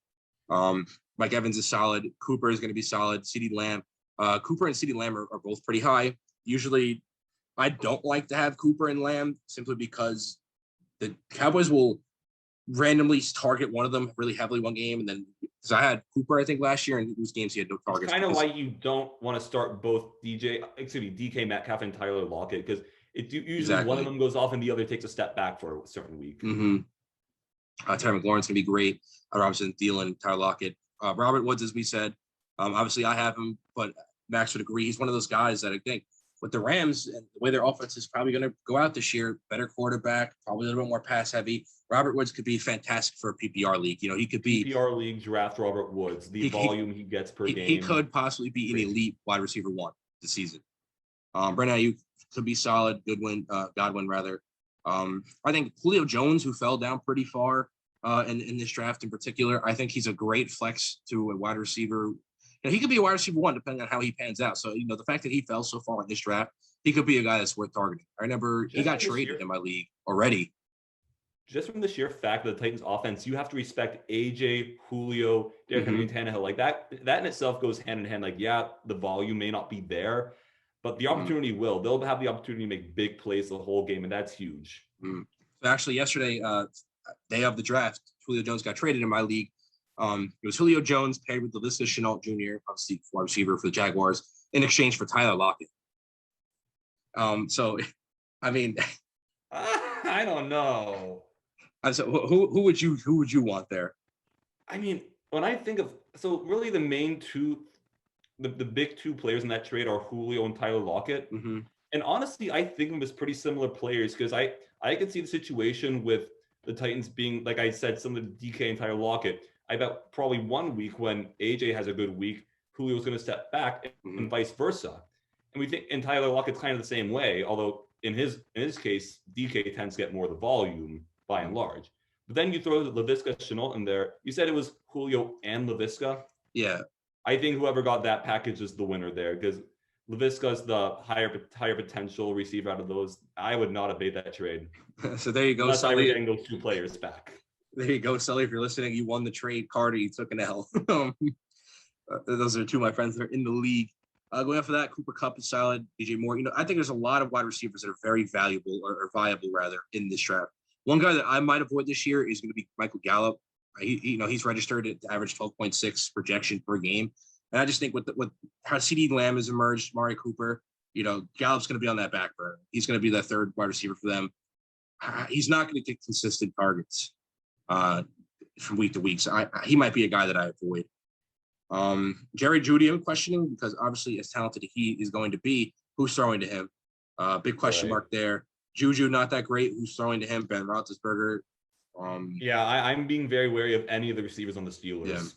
Mike Evans is solid. Cooper is going to be solid. CeeDee Lamb. Cooper and CeeDee Lamb are both pretty high. Usually, I don't like to have Cooper and Lamb simply because the Cowboys will randomly target one of them really heavily one game, and then because I had Cooper, I think last year, and those games he had no targets.
Kind of why you don't want to start both DK Metcalf and Tyler Lockett, because usually one of them goes off and the other takes a step back for a certain week.
Terry McLaurin's going to be great. Robinson, Thielen, Tyler Lockett, Robert Woods, as we said. Obviously, I have him, but Max would agree. He's one of those guys that I think with the Rams and the way their offense is probably going to go out this year, better quarterback, probably a little bit more pass heavy. Robert Woods could be fantastic for a PPR league. He could be
PPR league draft Robert Woods. The volume he gets per game.
He could possibly be an elite wide receiver one this season. Brandon Ayuk could be solid. Godwin rather. I think Julio Jones, who fell down pretty far in this draft in particular, I think he's a great flex to a wide receiver. He could be a wide receiver one depending on how he pans out. So, the fact that he fell so far in this draft, he could be a guy that's worth targeting. I remember he got traded in my league already.
Just from the sheer fact of the Titans offense, you have to respect AJ, Julio, Derrick Henry, and Tannehill. Like that in itself goes hand in hand. Like, yeah, the volume may not be there, but the opportunity will. They'll have the opportunity to make big plays the whole game, and that's huge.
So actually, yesterday, day of the draft, Julio Jones got traded in my league. It was Julio Jones paired with Laviska Shenault Jr., obviously wide receiver for the Jaguars, in exchange for Tyler Lockett. So, I mean,
I don't know.
So who would you want there?
I mean, when I think of really the main two, the big two players in that trade are Julio and Tyler Lockett. And honestly, I think of them as pretty similar players because I could see the situation with the Titans being, like I said, some of the DK and Tyler Lockett. I bet probably 1 week when AJ has a good week, Julio's going to step back and vice versa. And we think, and Tyler Lockett's kind of the same way, although in his case, DK tends to get more of the volume by and large. But then you throw Laviska Shenault in there. You said it was Julio and Laviska.
Yeah.
I think whoever got that package is the winner there because Laviska is the higher potential receiver out of those. I would not have made that trade.
So there you go,
Unless I were
Sully.
getting those two players back.
There you go, Sully. If you're listening, you won the trade. Carter, you took an L. Those are two of my friends that are in the league. Going after that, Cooper Kupp is solid. DJ Moore. I think there's a lot of wide receivers that are very valuable or viable rather in this draft. One guy that I might avoid this year is going to be Michael Gallup. He's registered at the average 12.6 projection per game, and I just think with how CeeDee Lamb has emerged, Amari Cooper, Gallup's going to be on that back burner. He's going to be the third wide receiver for them. He's not going to get consistent targets from week to week, so he might be a guy that I avoid. Jerry Jeudy, I'm questioning because obviously as talented he is going to be, who's throwing to him? Big question mark there. Juju, not that great. Who's throwing to him? Ben Roethlisberger.
I'm being very wary of any of the receivers on the Steelers.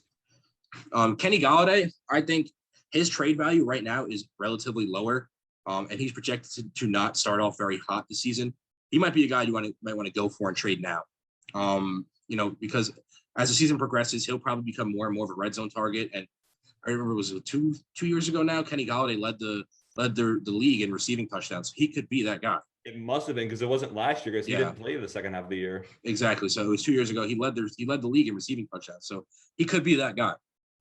Yeah. Kenny Golladay, I think his trade value right now is relatively lower, and he's projected to not start off very hot this season. He might be a guy you might want to go for and trade now. Because as the season progresses, he'll probably become more and more of a red zone target. And I remember it was 2 years ago now, Kenny Golladay led the league in receiving touchdowns. He could be that guy.
It must have been because it wasn't last year because he didn't play the second half of the year.
Exactly. So it was 2 years ago. He led the league in receiving touchdowns. So he could be that guy.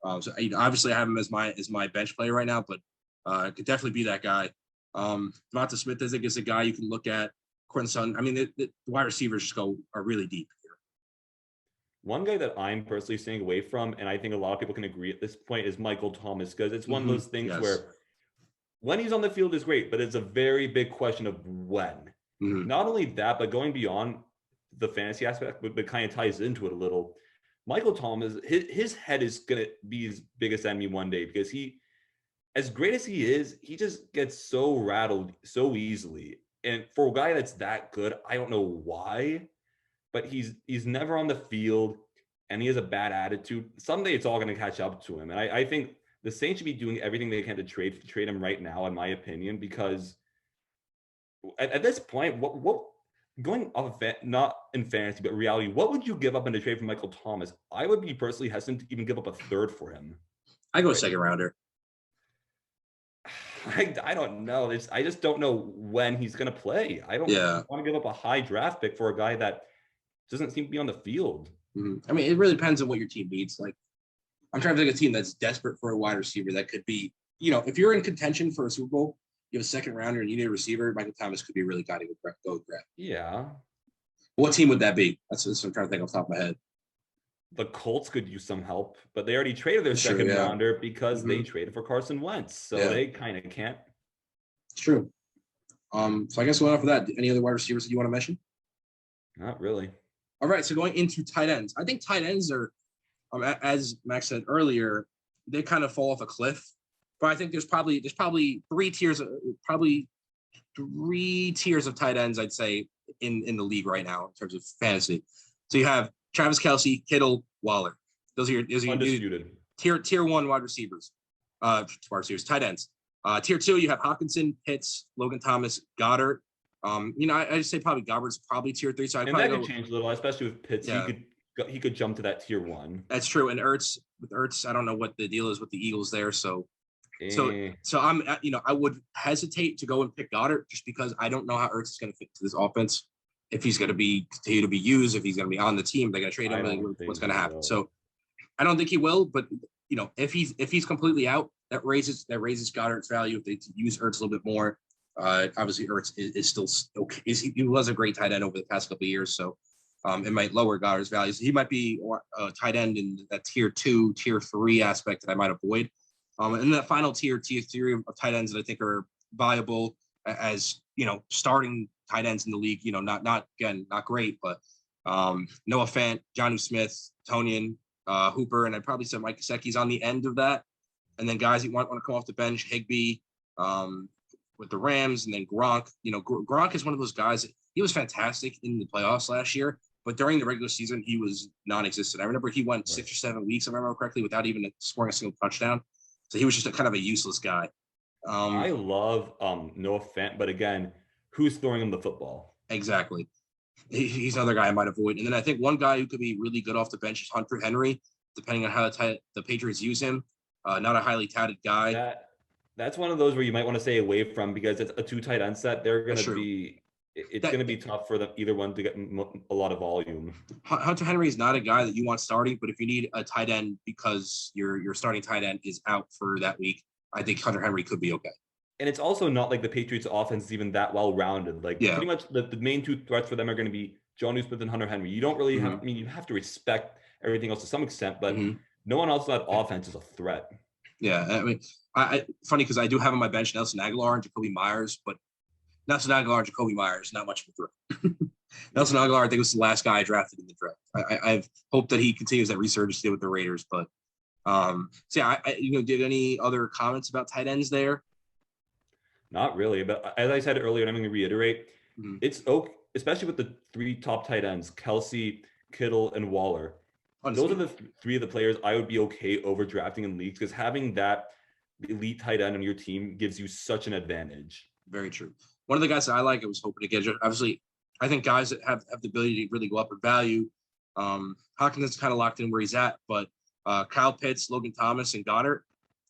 Obviously I have him as my bench player right now, but could definitely be that guy. Devonta Smith, I think, is a guy you can look at. Courtland Sutton. I mean, the wide receivers are really deep here.
One guy that I'm personally staying away from, and I think a lot of people can agree at this point, is Michael Thomas, because it's one of those things where when he's on the field is great, but it's a very big question of when. Not only that, but going beyond the fantasy aspect, but kind of ties into it a little. Michael Thomas, his head is going to be his biggest enemy one day, because he, as great as he is, he just gets so rattled so easily. And for a guy that's that good, I don't know why, but he's never on the field and he has a bad attitude. Someday it's all going to catch up to him. And I think the Saints should be doing everything they can to trade him right now, in my opinion, because at this point, what going off of not in fantasy, but reality, what would you give up in a trade for Michael Thomas? I would be personally hesitant to even give up a third for him.
I go second rounder.
I don't know. I just don't know when he's going to play. I don't want to give up a high draft pick for a guy that doesn't seem to be on the field.
I mean, it really depends on what your team needs. Like, I'm trying to think of a team that's desperate for a wide receiver that could be, if you're in contention for a Super Bowl, you have a second rounder and you need a receiver, Michael Thomas could be really guy to go grab.
Yeah.
What team would that be? That's what I'm trying to think off the top of my head.
The Colts could use some help, but they already traded their second rounder because they traded for Carson Wentz. So they kind of can't.
It's true. So I guess we'll enough of that. Any other wide receivers that you want to mention?
Not really.
All right. So going into tight ends, I think tight ends are, as Max said earlier, they kind of fall off a cliff. But I think there's probably three tiers of tight ends, I'd say, in the league right now in terms of fantasy. So you have Travis Kelce, Kittle, Waller. Those are your
undisputed
tier one wide receivers, tight ends. Tier two, you have Hockenson, Pitts, Logan Thomas, Goddard. I just say probably Goddard's probably tier three. So
and that could change a little, especially with Pitts. Yeah. He could jump to that tier one.
That's true. And with Ertz, I don't know what the deal is with the Eagles there. So I'm, I would hesitate to go and pick Goddard just because I don't know how Ertz is going to fit to this offense. If he's going to continue to be used, if he's going to be on the team, they're going to trade him. What's going to happen? So I don't think he will. But if he's completely out, that raises Goddard's value. If they use Ertz a little bit more, obviously Ertz is still okay. He was a great tight end over the past couple of years, so it might lower Goddard's values. He might be a tight end in that tier 2, tier 3 aspect that I might avoid. And that final tier 3 of tight ends that I think are viable as starting tight ends in the league. Not great, but Noah Fant, Jonnu Smith, Tonyan, Hooper, and I'd probably say Mike Gesicki's on the end of that. And then guys you want to come off the bench, Higbee with the Rams, and then Gronk. Gronk is one of those guys. He was fantastic in the playoffs last year, but during the regular season, he was non-existent. I remember he went 6 or 7 weeks, if I remember correctly, without even scoring a single touchdown. So he was just kind of a useless guy.
I love Noah Fant, but again, who's throwing him the football?
Exactly. He's another guy I might avoid. And then I think one guy who could be really good off the bench is Hunter Henry, depending on how the Patriots use him. Not a highly touted guy.
That's one of those where you might want to stay away from because it's a 2 tight end set. They're going to be – it's going to be tough for either one to get a lot of volume.
Hunter Henry is not a guy that you want starting, but if you need a tight end because your starting tight end is out for that week, I think Hunter Henry could be okay.
And it's also not like the Patriots offense is even that well-rounded. Pretty much the main 2 threats for them are going to be Jonnu Smith and Hunter Henry. You don't really have – I mean, you have to respect everything else to some extent, but no one else on that offense is a threat.
Yeah, I mean, funny because I do have on my bench Nelson Aguilar and Jacoby Myers, but Nelson Aguilar and Jacoby Myers, not much of a threat. Nelson Aguilar, I think, was the last guy I drafted in the draft. I've hoped that he continues that resurgence with the Raiders, but did any other comments about tight ends there?
Not really, but as I said earlier, and I'm going to reiterate, it's okay, especially with the 3 top tight ends, Kelce, Kittle, and Waller. Those are the 3 of the players I would be okay overdrafting in leagues because having that elite tight end on your team gives you such an advantage.
Very true. One of the guys that I was hoping to get, obviously, I think guys that have the ability to really go up in value. Hawkins is kind of locked in where he's at, but Kyle Pitts, Logan Thomas, and Goddard.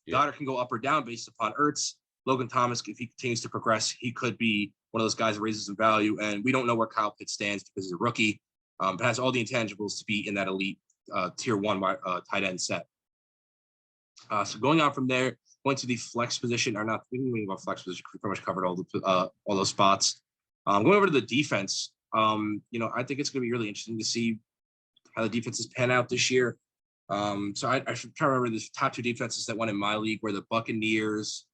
Yeah.
Goddard can go up or down based upon Ertz. Logan Thomas, if he continues to progress, he could be one of those guys that raises in value. And we don't know where Kyle Pitts stands because he's a rookie, but has all the intangibles to be in that elite tier 1 tight end set. So going on from there, going to the flex position, or not, we didn't even go flex position. We pretty much covered all those spots. Going over to the defense, I think it's going to be really interesting to see how the defenses pan out this year. So I should try to remember the top 2 defenses that won in my league were the Buccaneers,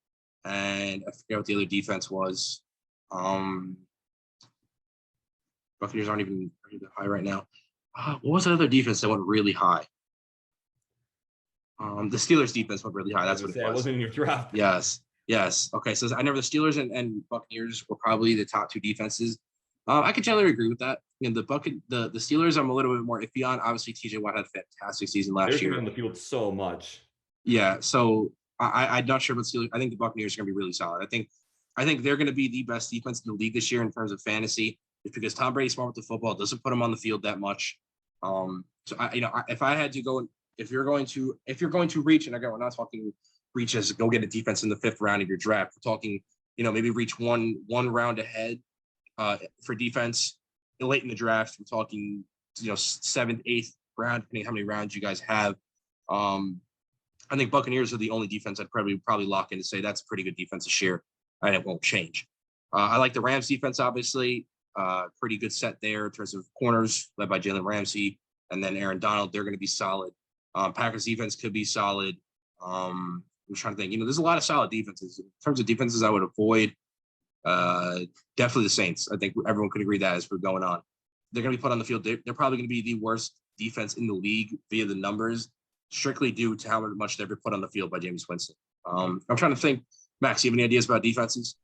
and I forget what the other defense was. Buccaneers aren't even high right now. What was the other defense that went really high? The Steelers defense went really high. That's what it was.
I wasn't in your draft.
Yes. Okay. So I know the Steelers and Buccaneers were probably the top 2 defenses. I can generally agree with that. The Steelers I'm a little bit more iffy on. Obviously, TJ Watt had a fantastic season last year.
They're on the field so much.
Yeah. So I'm not sure about Steelers. I think the Buccaneers are going to be really solid. I think they're going to be the best defense in the league this year in terms of fantasy. It's because Tom Brady's smart with the football, doesn't put him on the field that much. So if I had to go, if you're going to reach, and again, we're not talking reach as go get a defense in the 5th round of your draft. We're talking, maybe reach one round ahead for defense late in the draft. We're talking, 7th, 8th round, depending how many rounds you guys have. I think Buccaneers are the only defense I'd probably lock in to say that's a pretty good defense this year, and it won't change. I like the Rams defense, obviously. Pretty good set there in terms of corners led by Jalen Ramsey and then Aaron Donald. They're going to be solid. Packers defense could be solid. I'm trying to think, there's a lot of solid defenses. In terms of defenses I would avoid, definitely the Saints. I think everyone could agree that as we're going on. They're going to be put on the field. They're probably going to be the worst defense in the league via the numbers, strictly due to how much they've been put on the field by Jameis Winston. I'm trying to think, Max, you have any ideas about defenses?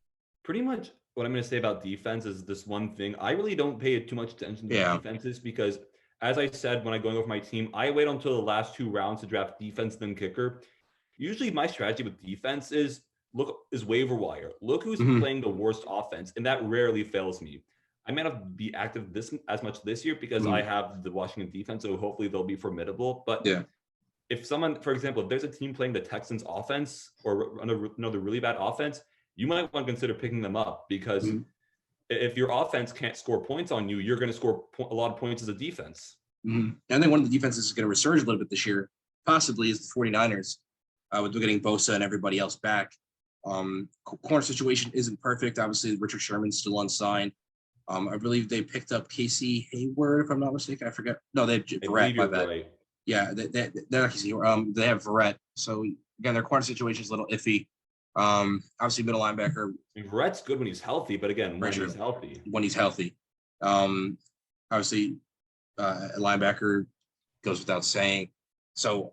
Pretty much what I'm going to say about defense is this one thing. I really don't pay too much attention to defenses because, as I said, when I'm going over my team, I wait until the last 2 rounds to draft defense, then kicker. Usually my strategy with defense is waiver wire. Look who's playing the worst offense, and that rarely fails me. I may not be active as much this year because I have the Washington defense, so hopefully they'll be formidable. But if someone, for example, if there's a team playing the Texans offense or another really bad offense, you might want to consider picking them up because if your offense can't score points on you, you're going to score a lot of points as a defense.
And I think one of the defenses is going to resurge a little bit this year, possibly, is the 49ers, with getting Bosa and everybody else back. Corner situation isn't perfect. Obviously, Richard Sherman's still unsigned. I believe they picked up Casey Hayward, if I'm not mistaken. I forget. No, they have Verrett. My bad. Right. Yeah, they're not Casey Hayward. They have Verrett. So, again, their corner situation is a little iffy. Obviously, middle linebacker.
Verrett's good when he's healthy, but again, when he's healthy.
When he's healthy. Obviously, linebacker goes without saying. So,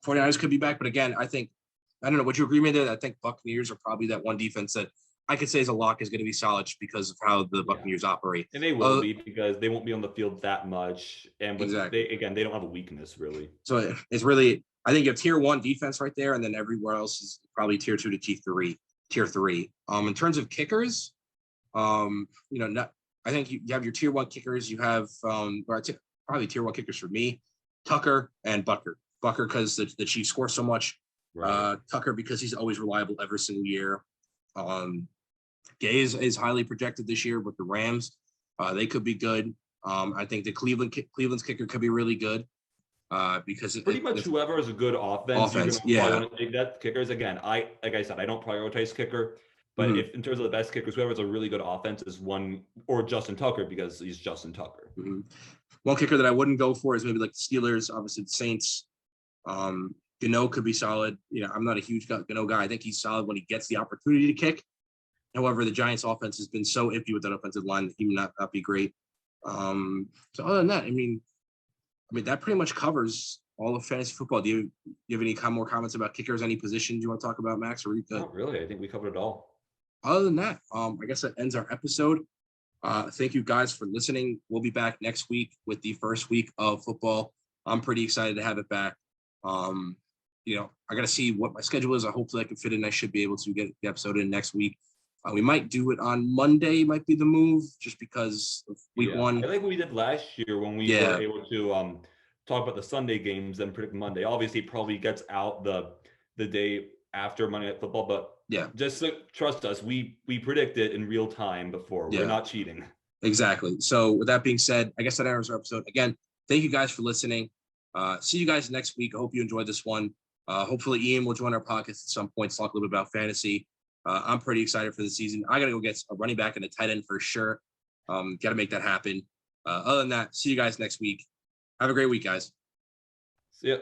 49ers could be back. But again, I don't know. Would you agree with that? I think Buccaneers are probably that one defense that I could say is a lock is going to be solid just because of how the Buccaneers operate.
And they will be because they won't be on the field that much. And exactly. They don't have a weakness, really.
So it's really, I think you have tier 1 defense right there, and then everywhere else is probably tier 2 to tier 3. In terms of kickers, I think you have your tier 1 kickers. You have probably tier 1 kickers for me, Tucker and Butker. Butker because the Chiefs score so much. Right. Tucker because he's always reliable every single year. Gay is highly projected this year with the Rams. They could be good. I think the Cleveland's kicker could be really good because
pretty much whoever is a good offense you're going to want to take that. Kickers, again, like I said, I don't prioritize kicker, but if in terms of the best kickers, whoever has a really good offense is one, or Justin Tucker because he's Justin Tucker.
One kicker that I wouldn't go for is maybe like the Steelers, obviously the Saints. Gano could be solid. I'm not a huge Gano guy. I think he's solid when he gets the opportunity to kick. However, the Giants' offense has been so iffy with that offensive line that he may not be great. So other than that, I mean, that pretty much covers all of fantasy football. Do you have any more comments about kickers? Any positions you want to talk about, Max? Or
not really. I think we covered it all.
Other than that, I guess that ends our episode. Thank you guys for listening. We'll be back next week with the first week of football. I'm pretty excited to have it back. I got to see what my schedule is. Hopefully I can fit in. I should be able to get the episode in next week. We might do it on Monday, might be the move, just because of week one.
I like what we did last year when we were able to talk about the Sunday games and predict Monday. Obviously, it probably gets out the day after Monday Night Football, but just trust us, we predict it in real time before. We're not cheating.
Exactly. So with that being said, I guess that ends our episode. Again, thank you guys for listening. See you guys next week. I hope you enjoyed this one. Hopefully Ian will join our podcast at some point to talk a little bit about fantasy. I'm pretty excited for the season. I got to go get a running back and a tight end for sure. Got to make that happen. Other than that, see you guys next week. Have a great week, guys.
See ya.